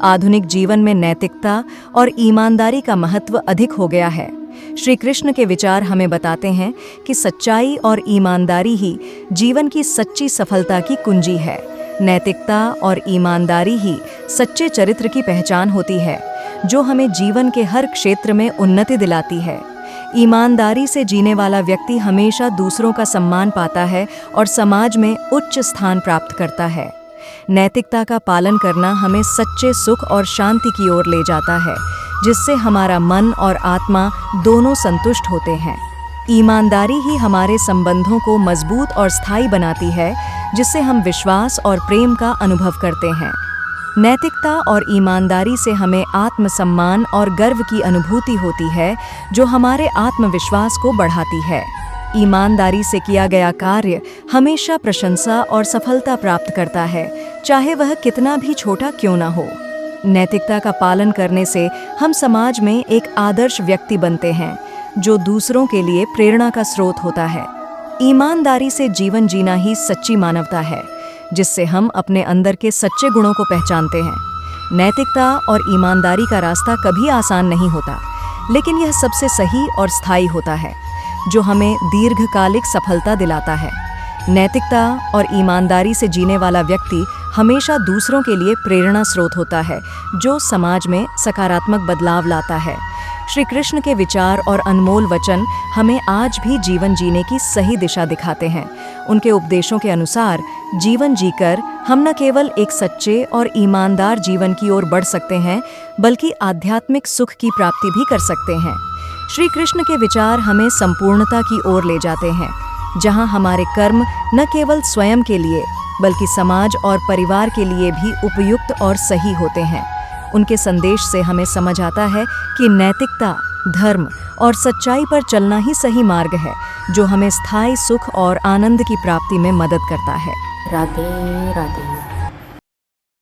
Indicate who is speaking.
Speaker 1: आधुनिक जीवन में नैतिकता और ईमानदारी का महत्व अधिक हो गया है। श्री कृष्ण के विचार हमें बताते हैं कि सच्चाई और ईमानदारी ही जीवन की सच्ची सफलता की कुंजी है। नैतिकता और ईमानदारी ही सच्चे चरित्र की पहचान होती है, जो हमें जीवन के हर क्षेत्र में उन्नति दिलाती है। ईमानदारी से जीने वाला व्यक्ति हमेशा दूसरों का सम्मान पाता है और समाज में उच्च स्थान प्राप्त करता है। नैतिकता का पालन करना हमें सच्चे सुख और शांति की ओर ले जाता है, जिससे हमारा मन और आत्मा दोनों संतुष्ट होते हैं। ईमानदारी ही हमारे संबंधों को मजबूत और स्थायी बनाती है, जिससे हम विश्वास और प्रेम का अनुभव करते हैं। नैतिकता और ईमानदारी से हमें आत्मसम्मान और गर्व की अनुभूति होती है, जो हमारे आत्मविश्वास को बढ़ाती है। ईमानदारी से किया गया कार्य हमेशा प्रशंसा और सफलता प्राप्त करता है, चाहे वह कितना भी छोटा क्यों न हो। नैतिकता का पालन करने से हम समाज में एक आदर्श व्यक्ति बनते हैं, जो दूसरों के लिए प्रेरणा का स्रोत होता है। ईमानदारी से जीवन जीना ही सच्ची मानवता है, जिससे हम अपने अंदर के सच्चे गुणों को पहचानते हैं। नैतिकता और ईमानदारी का रास्ता कभी आसान नहीं होता, लेकिन यह सबसे सही और स्थायी होता है, जो हमें दीर्घकालिक सफलता दिलाता है। नैतिकता और ईमानदारी से जीने वाला व्यक्ति हमेशा दूसरों के लिए प्रेरणा स्रोत होता है, जो समाज में सकारात्मक बदलाव लाता है। श्री कृष्ण के विचार और अनमोल वचन हमें आज भी जीवन जीने की सही दिशा दिखाते हैं। उनके उपदेशों के अनुसार जीवन जीकर हम न केवल एक सच्चे और ईमानदार जीवन की ओर बढ़ सकते हैं, बल्कि आध्यात्मिक सुख की प्राप्ति भी कर सकते हैं। श्री कृष्ण के विचार हमें संपूर्णता की ओर ले जाते हैं, जहां हमारे कर्म न केवल स्वयं के लिए, बल्कि समाज और परिवार के लिए भी उपयुक्त और सही होते हैं। उनके संदेश से हमें समझ आता है कि नैतिकता, धर्म और सच्चाई पर चलना ही सही मार्ग है, जो हमें स्थायी सुख और आनंद की प्राप्ति में मदद करता है।
Speaker 2: राधे राधे।